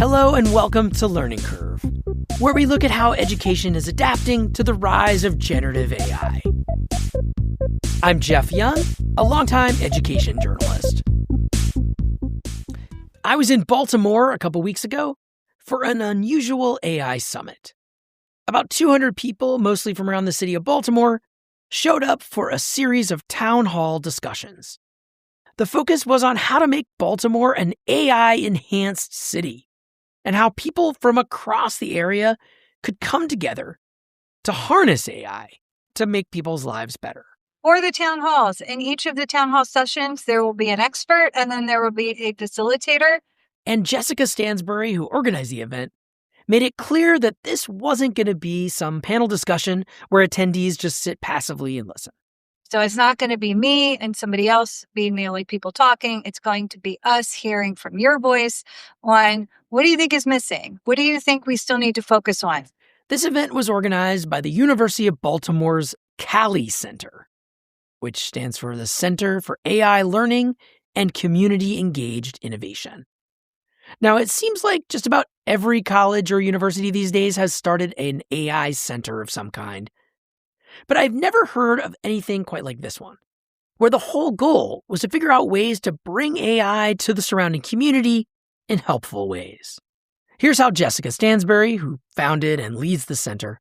Hello and welcome to Learning Curve, where we look at how education is adapting to the rise of generative AI. I'm Jeff Young, a longtime education journalist. I was in Baltimore a couple weeks ago for an unusual AI summit. About 200 people, mostly from around the city of Baltimore, showed up for a series of town hall discussions. The focus was on how to make Baltimore an AI-enhanced city, and how people from across the area could come together to harness AI to make people's lives better. For the town halls, in each of the town hall sessions, there will be an expert and then there will be a facilitator. And Jessica Stansbury, who organized the event, made it clear that this wasn't going to be some panel discussion where attendees just sit passively and listen. So it's not going to be me and somebody else being the only people talking. It's going to be us hearing from your voice on what do you think is missing? What do you think we still need to focus on? This event was organized by the University of Baltimore's CALI Center, which stands for the Center for AI Learning and Community Engaged Innovation. Now, it seems like just about every college or university these days has started an AI center of some kind. But I've never heard of anything quite like this one, where the whole goal was to figure out ways to bring AI to the surrounding community in helpful ways. Here's how Jessica Stansbury, who founded and leads the center,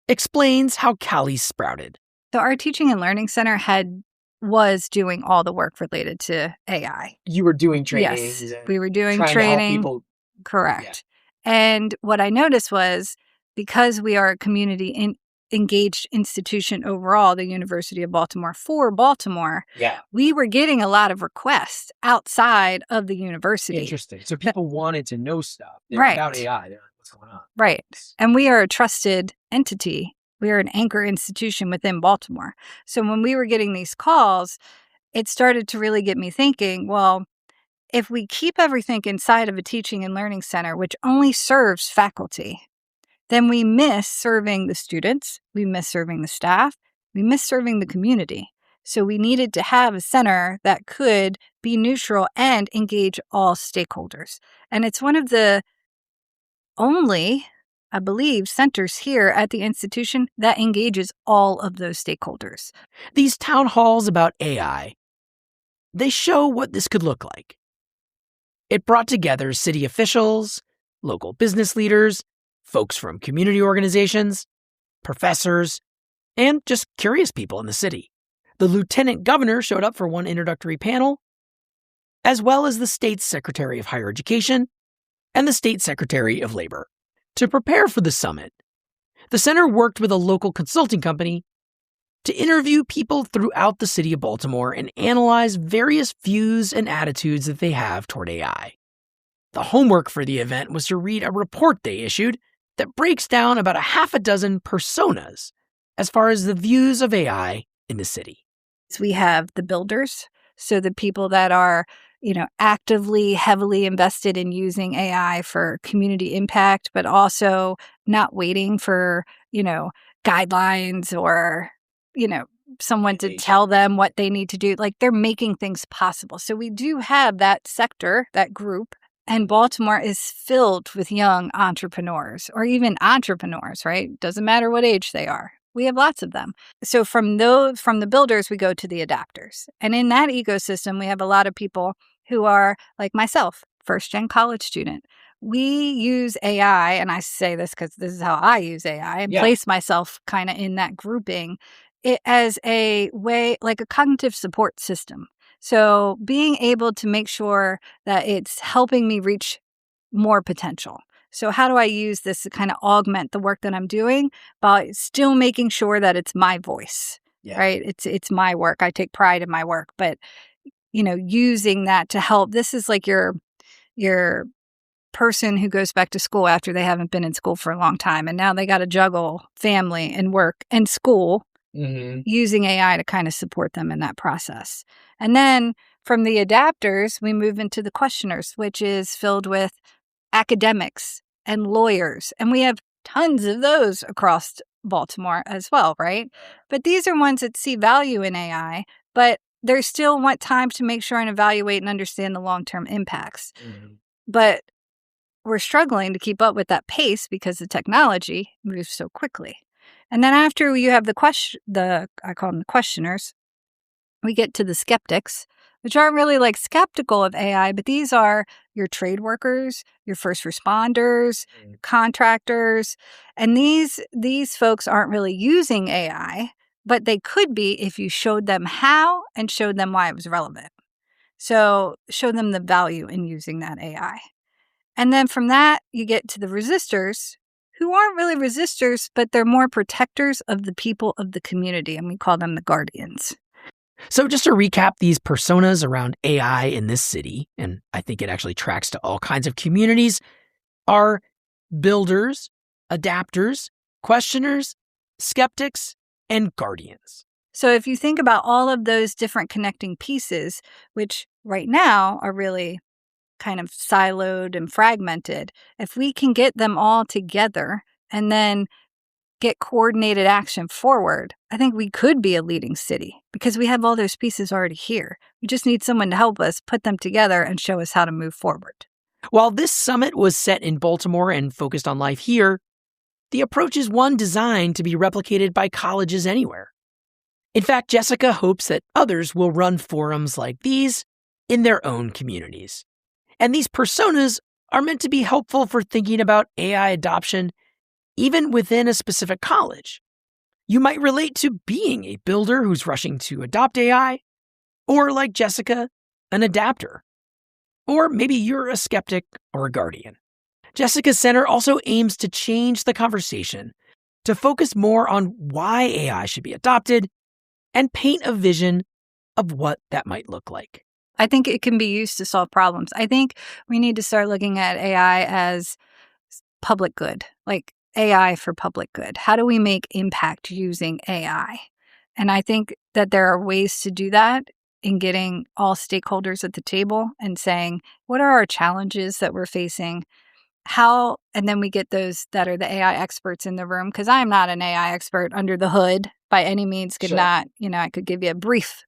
explains how CALI sprouted. So our Teaching and Learning Center was doing all the work related to AI. You were doing training. Yes, we were doing trying training. To help people. Correct. Yeah. And what I noticed was, because we are a community engaged institution overall, the University of Baltimore for Baltimore, we were getting a lot of requests outside of the university. Interesting. So people wanted to know stuff. Right. About AI, they're like, what's going on? Right. And we are a trusted entity. We are an anchor institution within Baltimore. So when we were getting these calls, it started to really get me thinking, well, if we keep everything inside of a teaching and learning center, which only serves faculty, then we miss serving the students, we miss serving the staff, we miss serving the community. So we needed to have a center that could be neutral and engage all stakeholders. And it's one of the only, I believe, centers here at the institution that engages all of those stakeholders. These town halls about AI, they show what this could look like. It brought together city officials, local business leaders, folks from community organizations, professors, and just curious people in the city. The lieutenant governor showed up for one introductory panel, as well as the state's Secretary of Higher Education and the state Secretary of Labor. To prepare for the summit, the center worked with a local consulting company to interview people throughout the city of Baltimore and analyze various views and attitudes that they have toward AI. The homework for the event was to read a report they issued that breaks down about a half a dozen personas as far as the views of AI in the city. So we have the builders, so the people that are, actively, heavily invested in using AI for community impact, but also not waiting for, guidelines or, someone to tell them what they need to do. Like, they're making things possible. So we do have that sector, that group. And Baltimore is filled with young entrepreneurs, or even entrepreneurs, right? Doesn't matter what age they are. We have lots of them. So from the builders, we go to the adapters. And in that ecosystem, we have a lot of people who are like myself, first-gen college student. We use AI, and I say this because this is how I use AI, and place myself kind of in that grouping, as a way, like a cognitive support system. So being able to make sure that it's helping me reach more potential. So how do I use this to kind of augment the work that I'm doing by still making sure that it's my voice, right? It's my work. I take pride in my work, but using that to help. This is like your person who goes back to school after they haven't been in school for a long time, and now they got to juggle family and work and school. Using AI to kind of support them in that process. And then from the adapters, we move into the questioners, which is filled with academics and lawyers. And we have tons of those across Baltimore as well, right? But these are ones that see value in AI, but they still want time to make sure and evaluate and understand the long-term impacts. But we're struggling to keep up with that pace because the technology moves so quickly. And then after you have I call them the questioners, we get to the skeptics, which aren't really like skeptical of AI, but these are your trade workers, your first responders, contractors, and these folks aren't really using AI, but they could be if you showed them how and showed them why it was relevant. So show them the value in using that AI. And then from that, you get to the resistors, who aren't really resistors, but they're more protectors of the people of the community, and we call them the guardians. So just to recap these personas around AI in this city, and I think it actually tracks to all kinds of communities, are builders, adapters, questioners, skeptics, and guardians. So if you think about all of those different connecting pieces, which right now are really kind of siloed and fragmented, if we can get them all together and then get coordinated action forward, I think we could be a leading city because we have all those pieces already here. We just need someone to help us put them together and show us how to move forward. While this summit was set in Baltimore and focused on life here, the approach is one designed to be replicated by colleges anywhere. In fact, Jessica hopes that others will run forums like these in their own communities. And these personas are meant to be helpful for thinking about AI adoption even within a specific college. You might relate to being a builder who's rushing to adopt AI, or like Jessica, an adapter. Or maybe you're a skeptic or a guardian. Jessica's center also aims to change the conversation to focus more on why AI should be adopted and paint a vision of what that might look like. I think it can be used to solve problems. I think we need to start looking at AI as public good, like AI for public good. How do we make impact using AI? And I think that there are ways to do that in getting all stakeholders at the table and saying, what are our challenges that we're facing? How, and then we get those that are the AI experts in the room, because I'm not an AI expert under the hood by any means, I could give you a brief,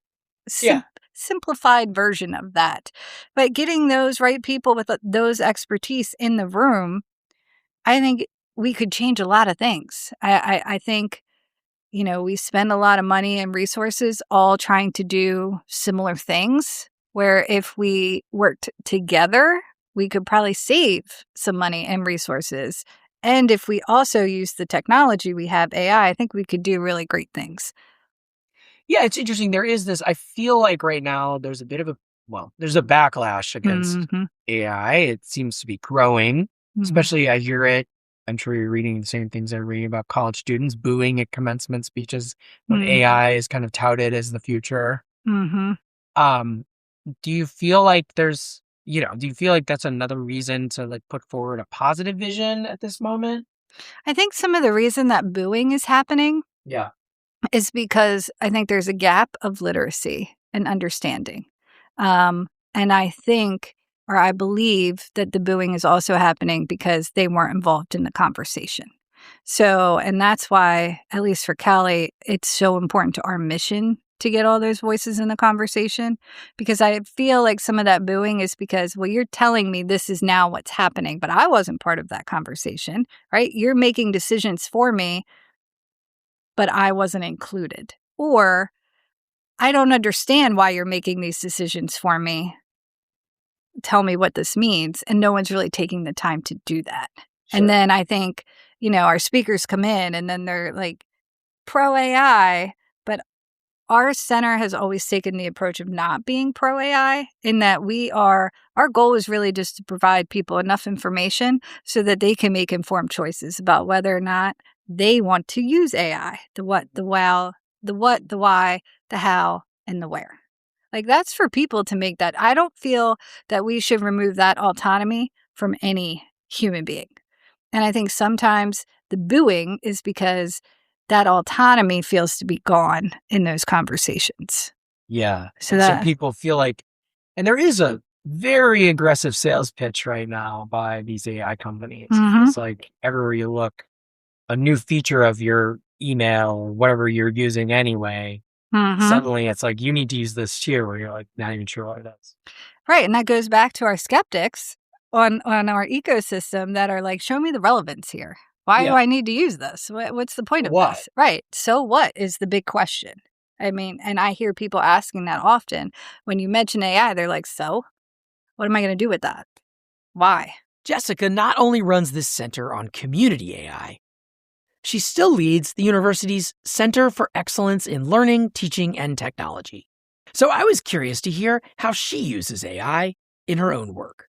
simplified version of that. But getting those right people with those expertise in the room, I think we could change a lot of things. I think, we spend a lot of money and resources all trying to do similar things, where if we worked together, we could probably save some money and resources. And if we also use the technology we have, AI, I think we could do really great things. Yeah, it's interesting. There is this, I feel like right now there's a backlash against AI. It seems to be growing, especially I hear it. I'm sure you're reading the same things I'm reading about college students booing at commencement speeches when AI is kind of touted as the future. Do you feel like do you feel like that's another reason to like put forward a positive vision at this moment? I think some of the reason that booing is happening is because I think there's a gap of literacy and understanding. And I believe that the booing is also happening because they weren't involved in the conversation. So, and that's why, at least for Cali, it's so important to our mission to get all those voices in the conversation, because I feel like some of that booing is because, well, you're telling me this is now what's happening, but I wasn't part of that conversation, right? You're making decisions for me, but I wasn't included. Or I don't understand why you're making these decisions for me. Tell me what this means. And no one's really taking the time to do that. Sure. And then I think, our speakers come in and then they're like pro AI, but our center has always taken the approach of not being pro AI, in that our goal is really just to provide people enough information so that they can make informed choices about whether or not they want to use AI, the what, the why, the how, and the where. Like, that's for people to make that. I don't feel that we should remove that autonomy from any human being. And I think sometimes the booing is because that autonomy feels to be gone in those conversations. Yeah. So people feel like, and there is a very aggressive sales pitch right now by these AI companies. It's like everywhere you look, a new feature of your email or whatever you're using anyway, suddenly it's like, you need to use this too, where you're like not even sure what it is. Right. And that goes back to our skeptics. on our ecosystem that are like, show me the relevance here. Why do I need to use this? What's the point of this? Right. So what is the big question? I mean, and I hear people asking that often. When you mention AI, they're like, so what am I going to do with that? Why? Jessica not only runs this center on community AI, she still leads the university's Center for Excellence in Learning, Teaching, and Technology. So I was curious to hear how she uses AI in her own work.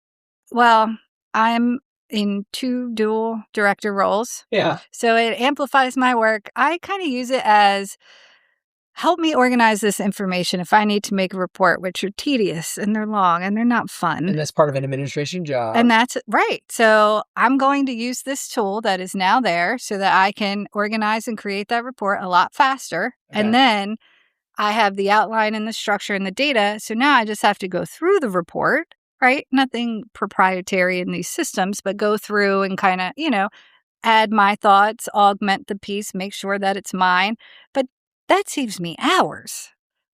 Well, I'm in 2 dual director roles. Yeah. So it amplifies my work. I kind of use it as help me organize this information if I need to make a report, which are tedious and they're long and they're not fun. And that's part of an administration job. And that's right. So I'm going to use this tool that is now there so that I can organize and create that report a lot faster. Okay. And then I have the outline and the structure and the data. So now I just have to go through the report, right? Nothing proprietary in these systems, but go through and kind of, add my thoughts, augment the piece, make sure that it's mine. But that saves me hours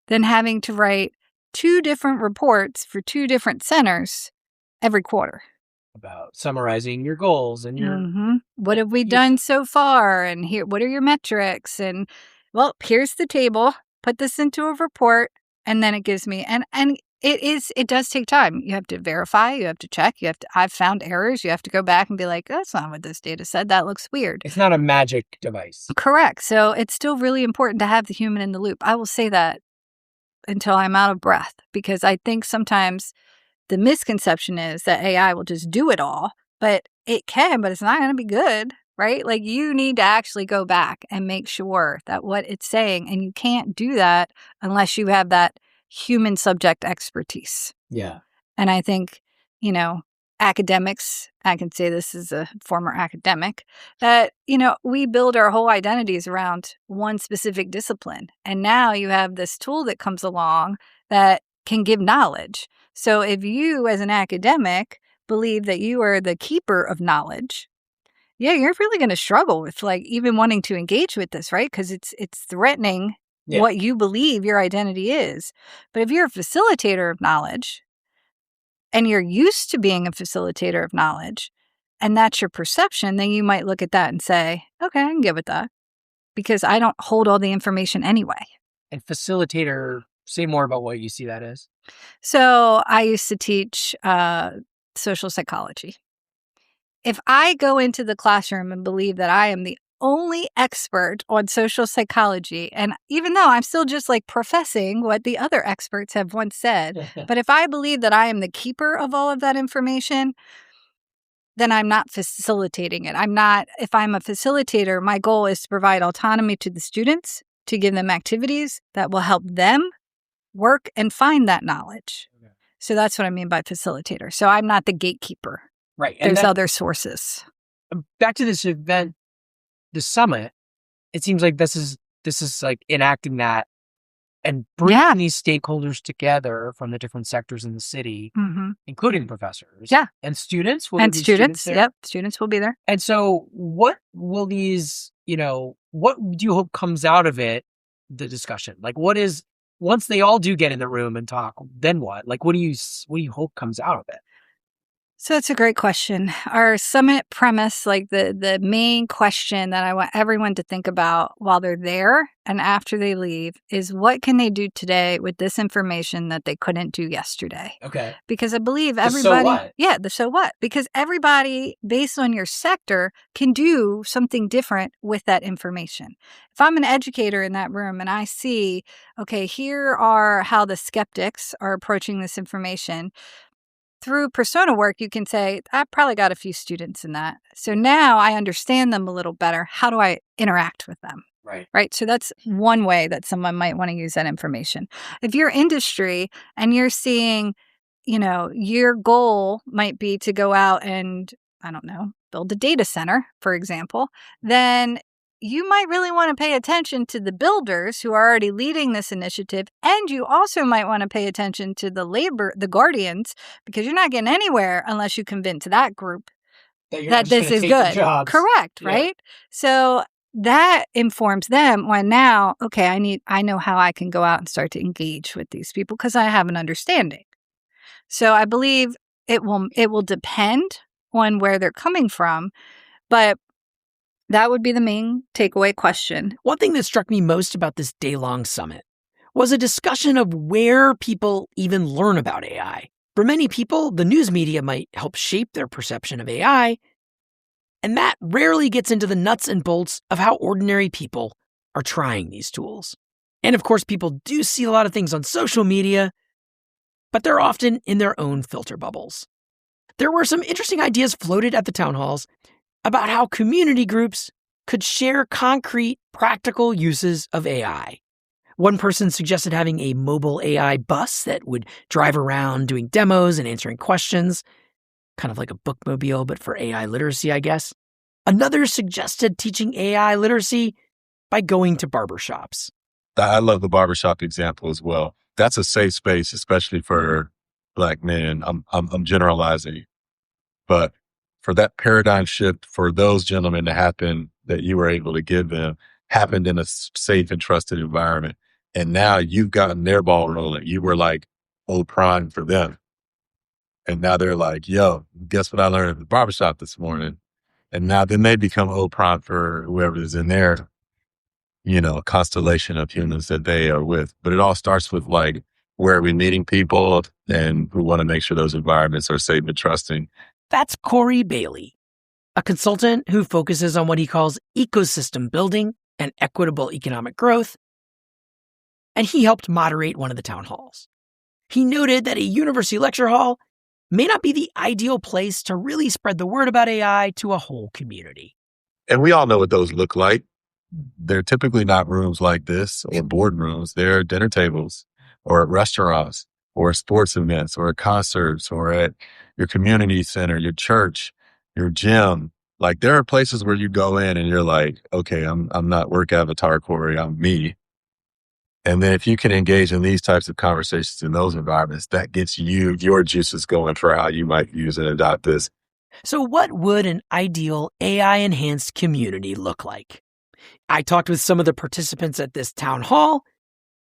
than having to write 2 different reports for 2 different centers every quarter. About summarizing your goals and your... What have we done so far? And here, what are your metrics? And well, here's the table. Put this into a report, and then it gives me, and it does take time. You have to verify, you have to check, I've found errors. You have to go back and be like, that's not what this data said. That looks weird. It's not a magic device. Correct. So it's still really important to have the human in the loop. I will say that until I'm out of breath, because I think sometimes the misconception is that AI will just do it all, but it can, but it's not going to be good. Right? Like you need to actually go back and make sure that what it's saying, and you can't do that unless you have that human subject expertise. Yeah. And I think, academics, I can say this as a former academic, that, we build our whole identities around one specific discipline. And now you have this tool that comes along that can give knowledge. So if you as an academic believe that you are the keeper of knowledge, yeah, you're really going to struggle with even wanting to engage with this, right? Because it's threatening what you believe your identity is. But if you're a facilitator of knowledge and you're used to being a facilitator of knowledge and that's your perception, then you might look at that and say, okay, I can get with that because I don't hold all the information anyway. And facilitator, say more about what you see that as. So I used to teach social psychology. If I go into the classroom and believe that I am the only expert on social psychology, and even though I'm still just professing what the other experts have once said, but if I believe that I am the keeper of all of that information, then I'm not facilitating it. If I'm a facilitator, my goal is to provide autonomy to the students, to give them activities that will help them work and find that knowledge. Okay. So that's what I mean by facilitator. So I'm not the gatekeeper. Right. And there's other sources. Back to this event, the summit, it seems like this is enacting that and bringing these stakeholders together from the different sectors in the city, including professors. Yeah. And students. Students there? Yep. Students will be there. And so what will these, what do you hope comes out of it, the discussion? Once they all do get in the room and talk, then what? What do you hope comes out of it? So it's a great question. Our summit premise, the main question that I want everyone to think about while they're there and after they leave is what can they do today with this information that they couldn't do yesterday? Okay. Because I believe everybody... So what? Yeah, the so what? Because everybody, based on your sector, can do something different with that information. If I'm an educator in that room and I see, okay, here are how the skeptics are approaching this information, through persona work, you can say, I probably got a few students in that. So now I understand them a little better. How do I interact with them? Right. So that's one way that someone might want to use that information. If you're industry and you're seeing, your goal might be to go out and, I don't know, build a data center, for example, then you might really want to pay attention to the builders who are already leading this initiative. And you also might want to pay attention to the guardians, because you're not getting anywhere unless you convince that group that this is good. Correct, right? So that informs them when now, okay, I know how I can go out and start to engage with these people because I have an understanding. So I believe it will depend on where they're coming from, but that would be the main takeaway question. One thing that struck me most about this day-long summit was a discussion of where people even learn about AI. For many people, the news media might help shape their perception of AI, and that rarely gets into the nuts and bolts of how ordinary people are trying these tools. And of course, people do see a lot of things on social media, but they're often in their own filter bubbles. There were some interesting ideas floated at the town halls about how community groups could share concrete, practical uses of AI. One person suggested having a mobile AI bus that would drive around doing demos and answering questions, kind of like a bookmobile, but for AI literacy, I guess. Another suggested teaching AI literacy by going to barbershops. I love the barbershop example as well. That's a safe space, especially for Black men. I'm generalizing, but for that paradigm shift for those gentlemen to happen that you were able to give them happened in a safe and trusted environment. And now you've gotten their ball rolling. You were like old prime for them. And now they're like, yo, guess what I learned at the barbershop this morning? And now then they become old prime for whoever is in their, constellation of humans that they are with. But it all starts with like, where are we meeting people? And we want to make sure those environments are safe and trusting. That's Corey Bailey, a consultant who focuses on what he calls ecosystem building and equitable economic growth. And he helped moderate one of the town halls. He noted that a university lecture hall may not be the ideal place to really spread the word about AI to a whole community. And we all know what those look like. They're typically not rooms like this or boardrooms. They're dinner tables or at restaurants or sports events or at concerts or at your community center, your church, your gym. Like there are places where you go in and you're like, okay, I'm not work avatar Corey, I'm me. And then if you can engage in these types of conversations in those environments, that gets your juices going for how you might use and adopt this. So what would an ideal AI-enhanced community look like? I talked with some of the participants at this town hall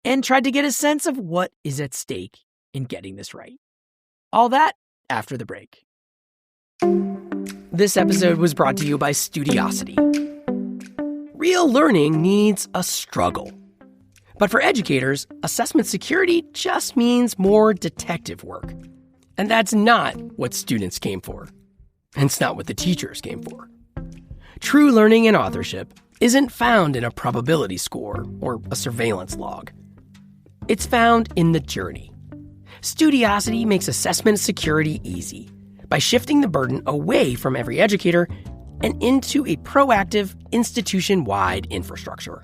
and tried to get a sense of what is at stake in getting this right. All that after the break. This episode was brought to you by Studiosity. Real learning needs a struggle. But for educators, assessment security just means more detective work. And that's not what students came for. And it's not what the teachers came for. True learning and authorship isn't found in a probability score or a surveillance log. It's found in the journey. Studiosity makes assessment security easy by shifting the burden away from every educator and into a proactive, institution-wide infrastructure.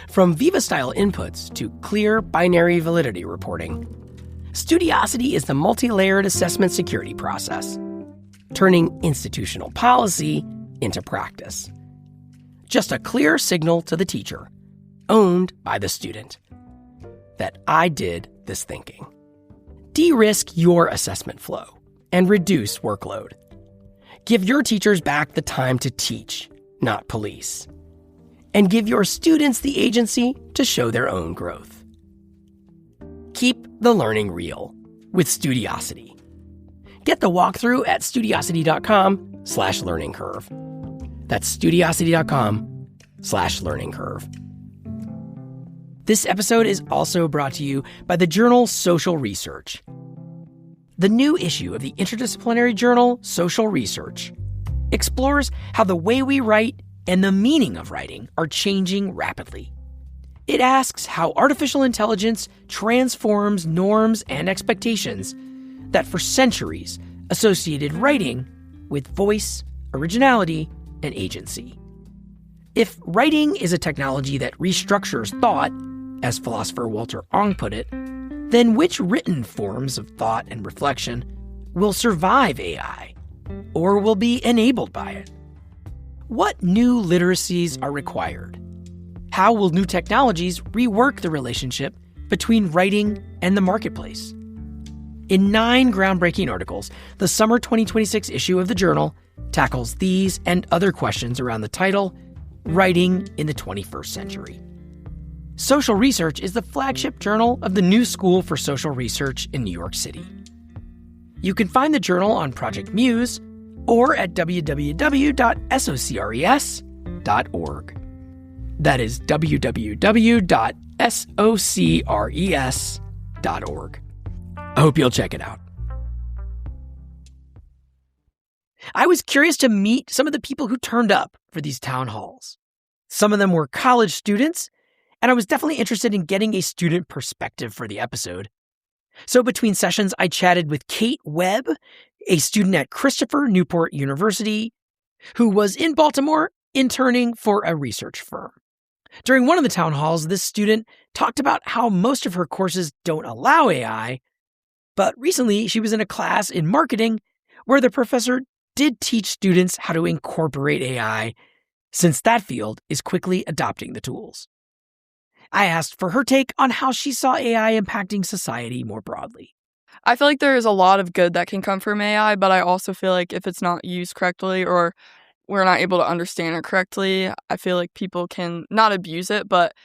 From Viva-style inputs to clear binary validity reporting, Studiosity is the multi-layered assessment security process, turning institutional policy into practice. Just a clear signal to the teacher, owned by the student, that I did this thinking. De-risk your assessment flow and reduce workload. Give your teachers back the time to teach, not police. And give your students the agency to show their own growth. Keep the learning real with Studiosity. Get the walkthrough at studiosity.com/learning curve. That's studiosity.com/learning curve. This episode is also brought to you by the journal Social Research. The new issue of the interdisciplinary journal Social Research explores how the way we write and the meaning of writing are changing rapidly. It asks how artificial intelligence transforms norms and expectations that for centuries associated writing with voice, originality, and agency. If writing is a technology that restructures thought, as philosopher Walter Ong put it, then which written forms of thought and reflection will survive AI or will be enabled by it? What new literacies are required? How will new technologies rework the relationship between writing and the marketplace? In 9 groundbreaking articles, the summer 2026 issue of the journal tackles these and other questions around the title, Writing in the 21st Century. Social Research is the flagship journal of the New School for Social Research in New York City. You can find the journal on Project Muse or at www.socres.org. That is www.socres.org. I hope you'll check it out. I was curious to meet some of the people who turned up for these town halls. Some of them were college students, and I was definitely interested in getting a student perspective for the episode. So between sessions, I chatted with Kate Webb, a student at Christopher Newport University, who was in Baltimore interning for a research firm. During one of the town halls, this student talked about how most of her courses don't allow AI, but recently she was in a class in marketing where the professor did teach students how to incorporate AI, since that field is quickly adopting the tools. I asked for her take on how she saw AI impacting society more broadly. I feel like there is a lot of good that can come from AI, but I also feel like if it's not used correctly or we're not able to understand it correctly, I feel like people can not abuse it, but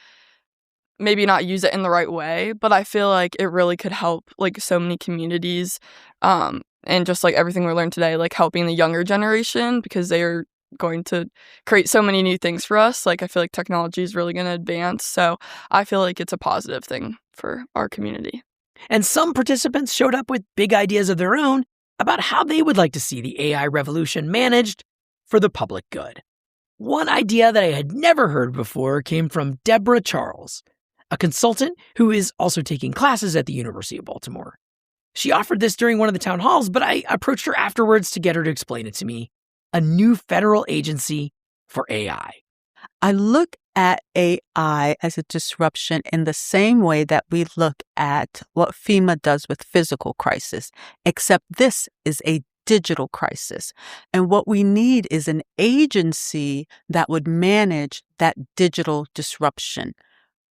maybe not use it in the right way. But I feel like it really could help like so many communities, and just like everything we learned today, like helping the younger generation because they are going to create so many new things for us. Like I feel like technology is really going to advance. So I feel like it's a positive thing for our community. And some participants showed up with big ideas of their own about how they would like to see the AI revolution managed for the public good. One idea that I had never heard before came from Deborah Charles, a consultant who is also taking classes at the University of Baltimore. She offered this during one of the town halls, but I approached her afterwards to get her to explain it to me. A new federal agency for AI. I look at AI as a disruption in the same way that we look at what FEMA does with physical crisis, except this is a digital crisis. And what we need is an agency that would manage that digital disruption.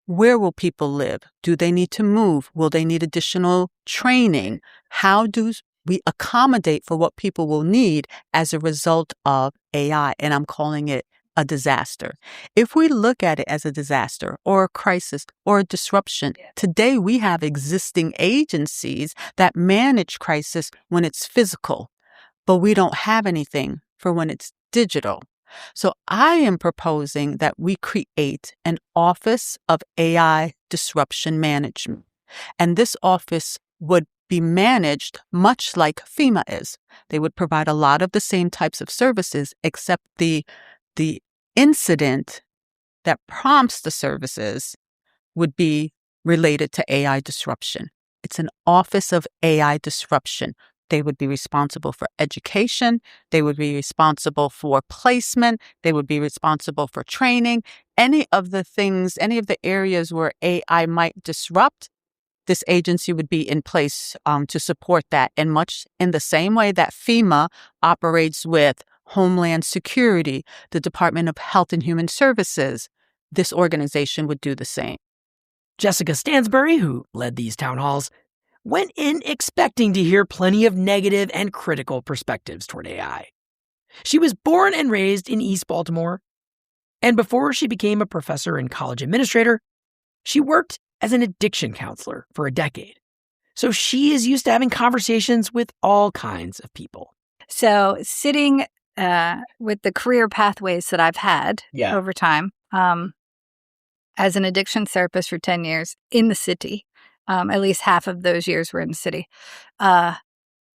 Where will people live? Do they need to move? Will they need additional training? How do we accommodate for what people will need as a result of AI? And I'm calling it a disaster. If we look at it as a disaster or a crisis or a disruption, today we have existing agencies that manage crisis when it's physical, but we don't have anything for when it's digital. So I am proposing that we create an Office of AI Disruption Management. And this office would be managed much like FEMA is. They would provide a lot of the same types of services, except the incident that prompts the services would be related to AI disruption. It's an Office of AI Disruption. They would be responsible for education. They would be responsible for placement. They would be responsible for training. Any of the areas where AI might disrupt, this agency would be in place to support that. And much in the same way that FEMA operates with Homeland Security, the Department of Health and Human Services, this organization would do the same. Jessica Stansbury, who led these town halls, went in expecting to hear plenty of negative and critical perspectives toward AI. She was born and raised in East Baltimore, and before she became a professor and college administrator, she worked as an addiction counselor for a decade. So she is used to having conversations with all kinds of people. So sitting with the career pathways that I've had over time, as an addiction therapist for 10 years in the city, at least half of those years were in the city,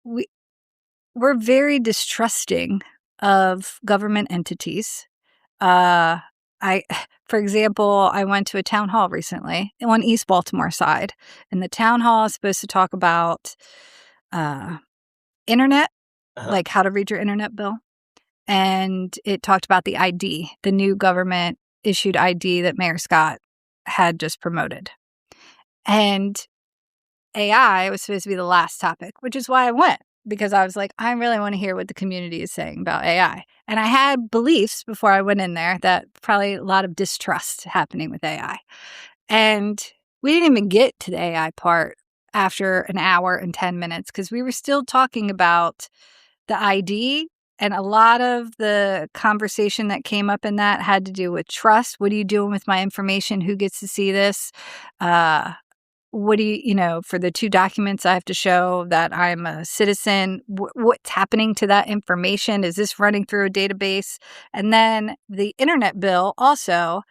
we're very distrusting of government entities. For example, I went to a town hall recently on East Baltimore side, and the town hall is supposed to talk about internet, like how to read your internet bill. And it talked about the ID, the new government issued ID that Mayor Scott had just promoted. And AI was supposed to be the last topic, which is why I went, because I was like, I really want to hear what the community is saying about AI. And I had beliefs before I went in there that probably a lot of distrust happening with AI. And we didn't even get to the AI part after an hour and 10 minutes because we were still talking about the ID. And a lot of the conversation that came up in that had to do with trust. What are you doing with my information? Who gets to see this? what do for the 2 documents I have to show that I'm a citizen, what's happening to that information? Is this running through a database? And then the internet bill also,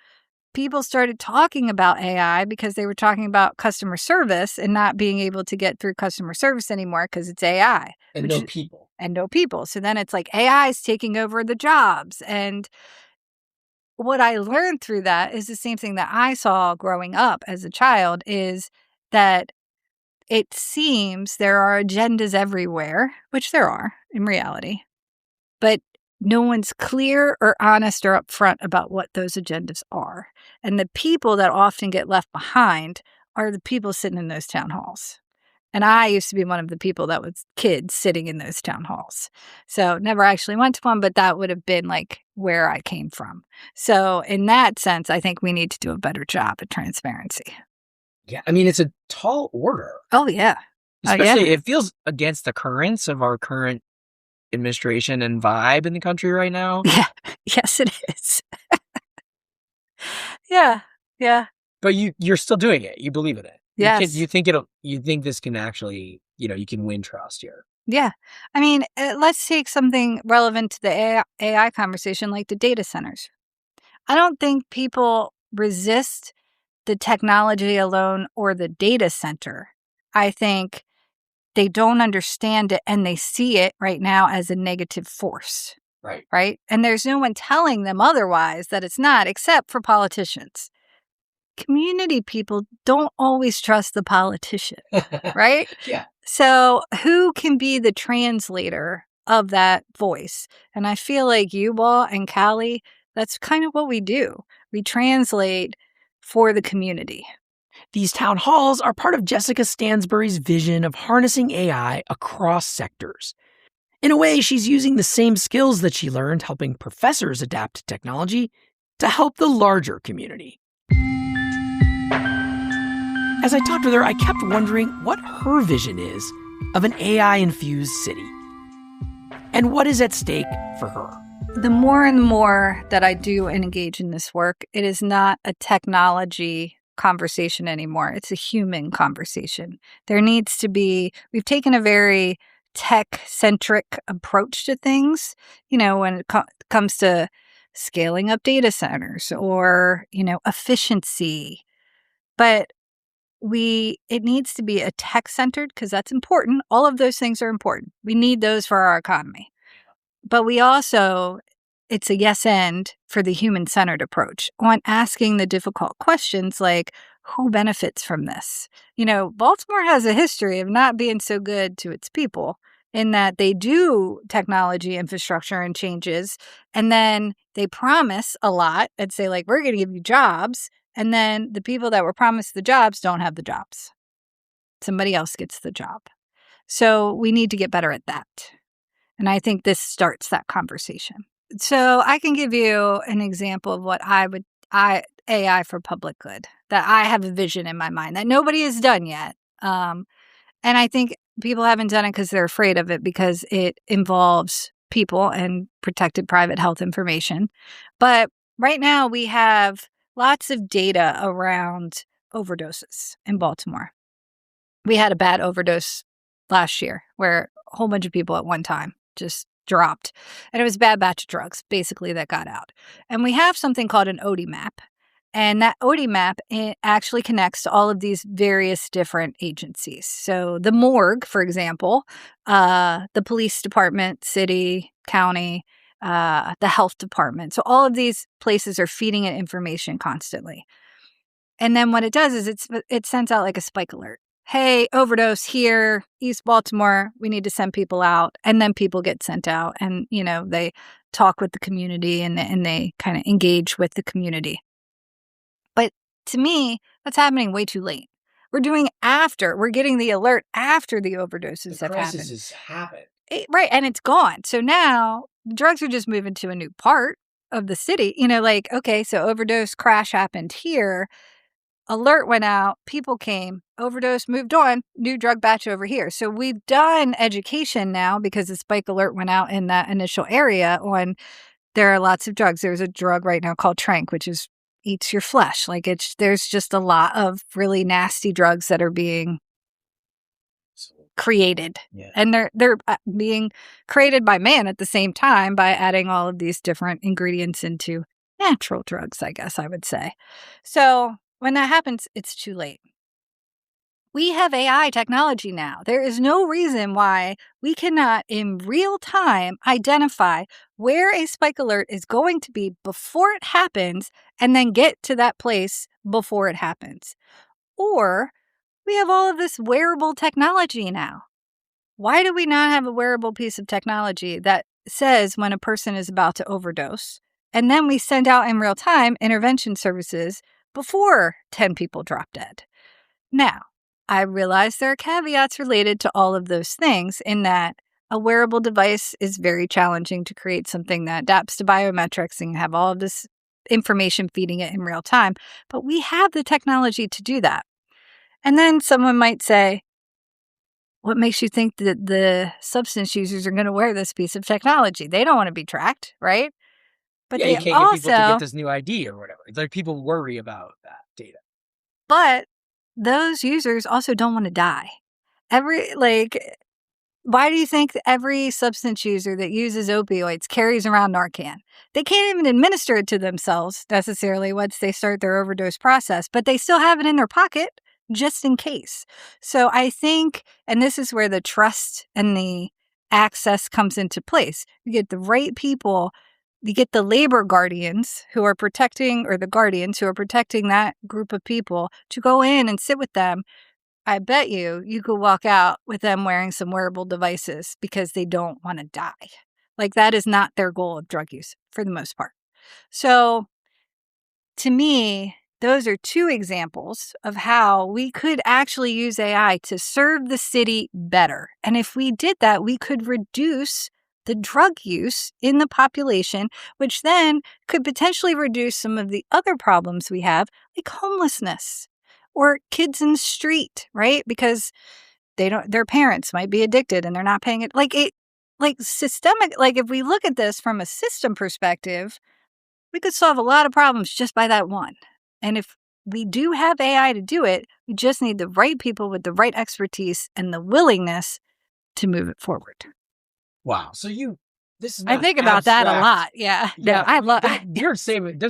people started talking about AI because they were talking about customer service and not being able to get through customer service anymore because it's AI. And no people. And no people. So then it's like AI is taking over the jobs. And what I learned through that is the same thing that I saw growing up as a child, is that it seems there are agendas everywhere, which there are in reality, but no one's clear or honest or upfront about what those agendas are. And the people that often get left behind are the people sitting in those town halls. And I used to be one of the people that was kids sitting in those town halls. So never actually went to one, but that would have been like where I came from. So in that sense, I think we need to do a better job at transparency. Yeah, I mean, it's a tall order. Oh, yeah. Especially, it feels against the currents of our current administration and vibe in the country right now. Yeah. Yes, it is. Yeah. Yeah. But you're still doing it. You believe in it. Yes. You think this can actually, you can win trust here. Yeah. I mean, let's take something relevant to the AI conversation, like the data centers. I don't think people resist the technology alone or the data center. I think they don't understand it and they see it right now as a negative force. Right. Right. And there's no one telling them otherwise that it's not, except for politicians. Community people don't always trust the politician, right? Yeah. So who can be the translator of that voice? And I feel like you all and Callie, that's kind of what we do. We translate for the community. These town halls are part of Jessica Stansbury's vision of harnessing AI across sectors. In a way, she's using the same skills that she learned helping professors adapt to technology to help the larger community. As I talked with her, I kept wondering what her vision is of an AI-infused city and what is at stake for her. The more and more that I do engage in this work, it is not a technology conversation anymore. It's a human conversation. There needs to be, we've taken a very tech-centric approach to things, when it comes to scaling up data centers or, efficiency. But it needs to be a tech-centered, because that's important. All of those things are important. We need those for our economy. But we also, it's a yes and for the human-centered approach on asking the difficult questions like, who benefits from this? Baltimore has a history of not being so good to its people in that they do technology infrastructure and changes, and then they promise a lot and say, like, we're going to give you jobs. And then the people that were promised the jobs don't have the jobs. Somebody else gets the job. So we need to get better at that. And I think this starts that conversation. So I can give you an example of what AI for public good, that I have a vision in my mind that nobody has done yet. And I think people haven't done it because they're afraid of it, because it involves people and protected private health information. But right now we have lots of data around overdoses in Baltimore. We had a bad overdose last year where a whole bunch of people at one time just dropped. And it was a bad batch of drugs, basically, that got out. And we have something called an OD map. And that OD map, it actually connects to all of these various different agencies. So the morgue, for example, the police department, city, county, the health department. So all of these places are feeding it information constantly. And then what it does is it sends out like a spike alert. Hey, overdose here, East Baltimore, we need to send people out. And then people get sent out and, they talk with the community and they kind of engage with the community. But to me, that's happening way too late. We're getting the alert after the overdoses have happened. The crisis has happened. Right, and it's gone. So now drugs are just moving to a new part of the city. Okay, so overdose crash happened here. Alert went out, people came, overdose moved on, new drug batch over here. So we've done education now because the spike alert went out in that initial area on there are lots of drugs. There's a drug right now called Trank, which is eats your flesh. Like there's just a lot of really nasty drugs that are being created, and they're being created by man at the same time by adding all of these different ingredients into natural drugs, I guess I would say. So when that happens, it's too late. We have AI technology now. There is no reason why we cannot in real time identify where a spike alert is going to be before it happens and then get to that place before it happens. Or we have all of this wearable technology now. Why do we not have a wearable piece of technology that says when a person is about to overdose? And then we send out in real time intervention services before 10 people drop dead. Now, I realize there are caveats related to all of those things in that a wearable device is very challenging to create something that adapts to biometrics and have all of this information feeding it in real time. But we have the technology to do that. And then someone might say, what makes you think that the substance users are going to wear this piece of technology? They don't want to be tracked, right? But you can't get people to get this new ID or whatever. It's like people worry about that data. But those users also don't want to die. Why do you think every substance user that uses opioids carries around Narcan? They can't even administer it to themselves necessarily once they start their overdose process, but they still have it in their pocket just in case. So I think, and this is where the trust and the access comes into place. You get the right people, you get the labor guardians who are protecting, or the guardians who are protecting that group of people to go in and sit with them. I bet you could walk out with them wearing some wearable devices because they don't want to die. Like, that is not their goal of drug use for the most part. So to me, those are two examples of how we could actually use AI to serve the city better. And if we did that, we could reduce the drug use in the population, which then could potentially reduce some of the other problems we have, like homelessness or kids in the street, right? Because their parents might be addicted and they're not paying it. Systemic, if we look at this from a system perspective, we could solve a lot of problems just by that one. And if we do have AI to do it, we just need the right people with the right expertise and the willingness to move it forward. Wow. So this is I think about that a lot. Yeah. No, I love this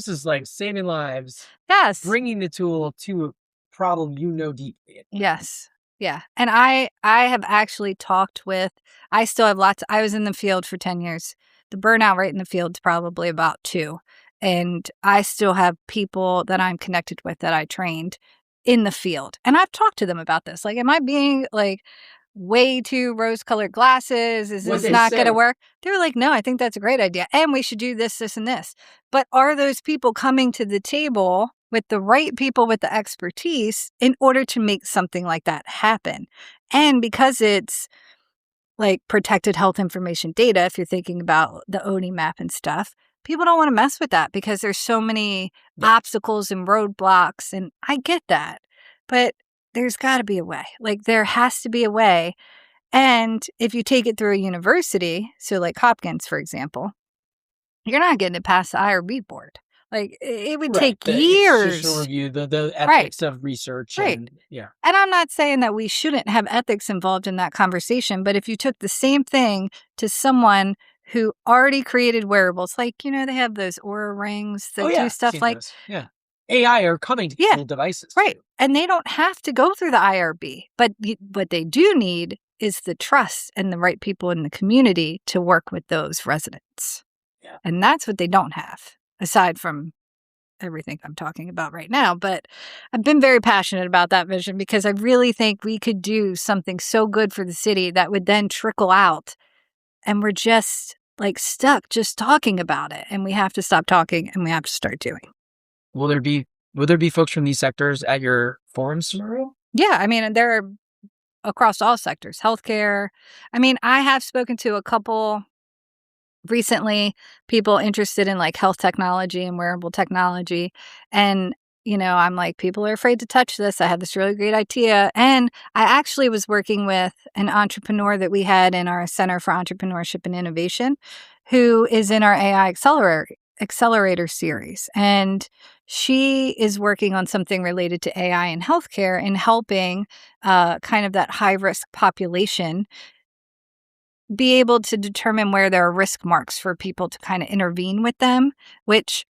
is like saving lives. Yes. Bringing the tool to a problem deeply. Yes. Yeah. And I have actually talked with, I still have I was in the field for 10 years. The burnout rate in the field is probably about 2. And I still have people that I'm connected with that I trained in the field. And I've talked to them about this. Like, am I being way too rose-colored glasses? Is this not going to work? They were like, no, I think that's a great idea. And we should do this, this, and this. But are those people coming to the table with the right people with the expertise in order to make something like that happen? And because it's like protected health information data, if you're thinking about the ONI map and stuff, people don't want to mess with that because there's so many obstacles and roadblocks. And I get that. But there's got to be a way. There has to be a way. And if you take it through a university, so like Hopkins, for example, you're not getting it past the IRB board. It would take years. Institutional review, the ethics of research. Right. And I'm not saying that we shouldn't have ethics involved in that conversation, but if you took the same thing to someone who already created wearables, they have those Oura rings that do stuff those. Yeah. AI are coming to little devices. Right. And they don't have to go through the IRB, but what they do need is the trust and the right people in the community to work with those residents. Yeah. And that's what they don't have, aside from everything I'm talking about right now. But I've been very passionate about that vision because I really think we could do something so good for the city that would then trickle out. And we're just stuck just talking about it. And we have to stop talking and we have to start doing. Will there be folks from these sectors at your forums tomorrow? Yeah. I mean, there are across all sectors, healthcare. I mean, I have spoken to a couple recently, people interested in health technology and wearable technology. And, I'm like, people are afraid to touch this. I had this really great idea. And I actually was working with an entrepreneur that we had in our Center for Entrepreneurship and Innovation, who is in our AI accelerator series. And She is working on something related to AI in healthcare and helping kind of that high-risk population be able to determine where there are risk marks for people to kind of intervene with them, which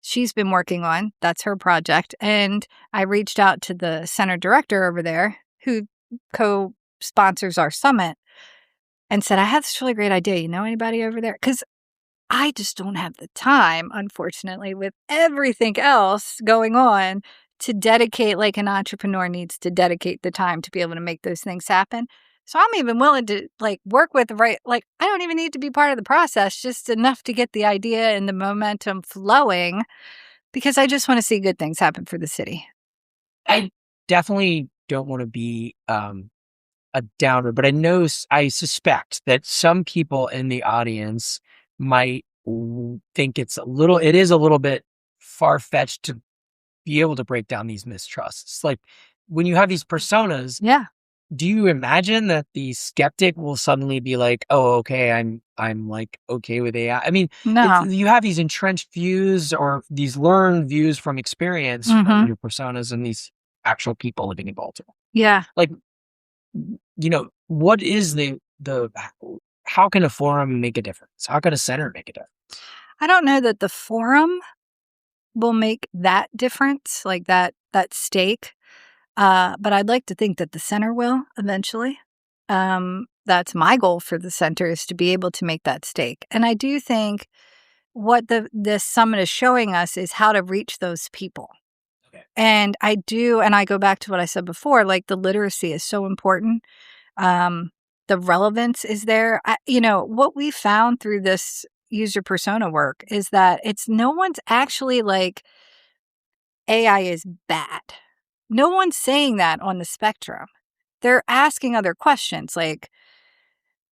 she's been working on. That's her project. And I reached out to the center director over there who co-sponsors our summit and said, I have this really great idea. You know anybody over there? Because I just don't have the time, unfortunately, with everything else going on to dedicate, like an entrepreneur needs to dedicate the time to be able to make those things happen. So I'm even willing to work with I don't even need to be part of the process, just enough to get the idea and the momentum flowing, because I just want to see good things happen for the city. I definitely don't want to be a downer, but I suspect that some people in the audience might think it is a little bit far-fetched to be able to break down these mistrusts. Like when you have these personas, yeah. Do you imagine that the skeptic will suddenly be like, "Oh, okay, I'm like okay with AI"? I mean, No. you have these entrenched views or these learned views from experience from your personas and these actual people living in Baltimore. Yeah. Like, what is how can a forum make a difference? How can a center make a difference? I don't know that the forum will make that difference, like that stake. But I'd like to think that the center will eventually. That's my goal for the center, is to be able to make that stake. And I do think what this summit is showing us is how to reach those people. Okay. And I go back to what I said before, like the literacy is so important. The relevance is there. What we found through this user persona work is that no one's actually like AI is bad. No one's saying that on the spectrum. They're asking other questions like,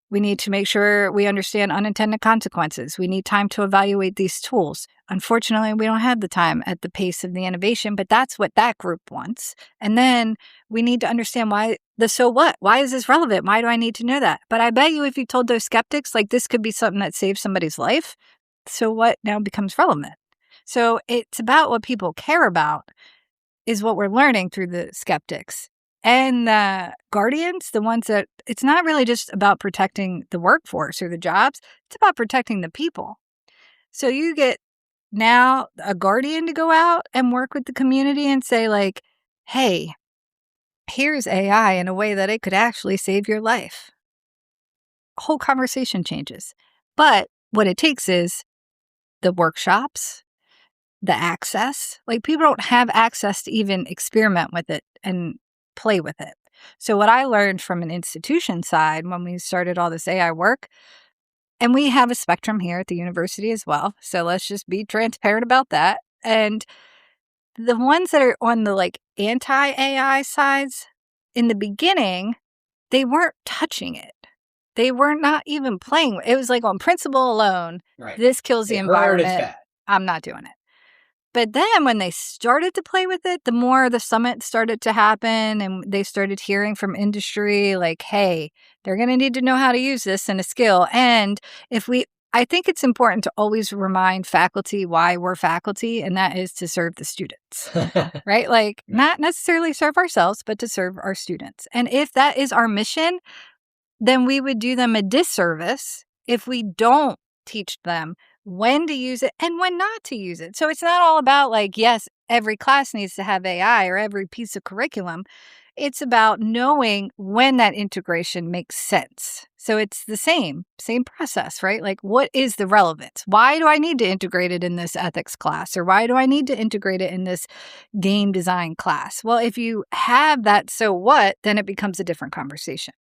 we need to make sure we understand unintended consequences. We need time to evaluate these tools. Unfortunately, we don't have the time at the pace of the innovation, but that's what that group wants. And then we need to understand so what? Why is this relevant? Why do I need to know that? But I bet you if you told those skeptics, like this could be something that saves somebody's life, so what now becomes relevant? So it's about what people care about is what we're learning through the skeptics. And the guardians, the ones that it's not really just about protecting the workforce or the jobs, it's about protecting the people. So you get now a guardian to go out and work with the community and say like, hey, here's AI in a way that it could actually save your life. Whole conversation changes. But what it takes is the workshops, the access. Like people don't have access to even experiment with it and play with it. So what I learned from an institution side when we started all this AI work, and we have a spectrum here at the university as well, so let's just be transparent about that. And the ones that are on the like anti-AI sides, in the beginning, they weren't touching it. They were not even playing. It was like on principle alone, Right. This kills the environment. It's bad. I'm not doing it. But then when they started to play with it, the more the summit started to happen and they started hearing from industry like, hey, they're going to need to know how to use this and a skill. And I think it's important to always remind faculty why we're faculty, and that is to serve the students, right? Like not necessarily serve ourselves, but to serve our students. And if that is our mission, then we would do them a disservice if we don't teach them when to use it and when not to use it. So it's not all about like, yes, every class needs to have AI or every piece of curriculum. It's about knowing when that integration makes sense. So it's the same process, right? Like what is the relevance? Why do I need to integrate it in this ethics class? Or why do I need to integrate it in this game design class? Well, if you have that so what, then it becomes a different conversation.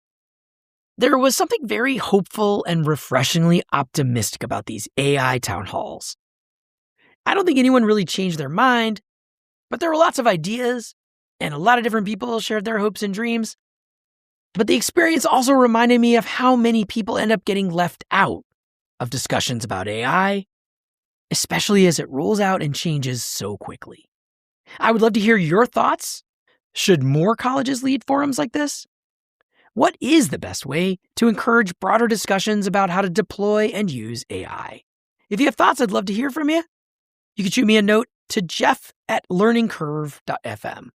There was something very hopeful and refreshingly optimistic about these AI town halls. I don't think anyone really changed their mind, but there were lots of ideas, and a lot of different people shared their hopes and dreams. But the experience also reminded me of how many people end up getting left out of discussions about AI, especially as it rolls out and changes so quickly. I would love to hear your thoughts. Should more colleges lead forums like this? What is the best way to encourage broader discussions about how to deploy and use AI? If you have thoughts, I'd love to hear from you. You can shoot me a note to jeff@learningcurve.fm.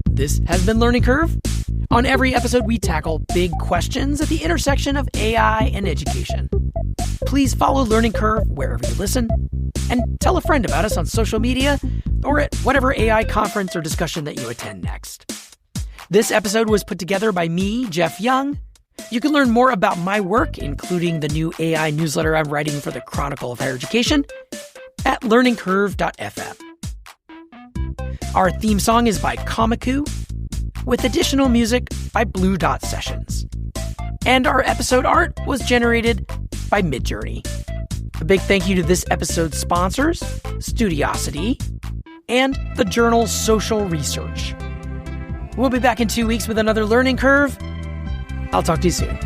This has been Learning Curve. On every episode, we tackle big questions at the intersection of AI and education. Please follow Learning Curve wherever you listen, and tell a friend about us on social media or at whatever AI conference or discussion that you attend next. This episode was put together by me, Jeff Young. You can learn more about my work, including the new AI newsletter I'm writing for the Chronicle of Higher Education, at learningcurve.fm. Our theme song is by Komiku, with additional music by Blue Dot Sessions. And our episode art was generated by Midjourney. A big thank you to this episode's sponsors, Studiosity, and the journal Social Research. We'll be back in 2 weeks with another Learning Curve. I'll talk to you soon.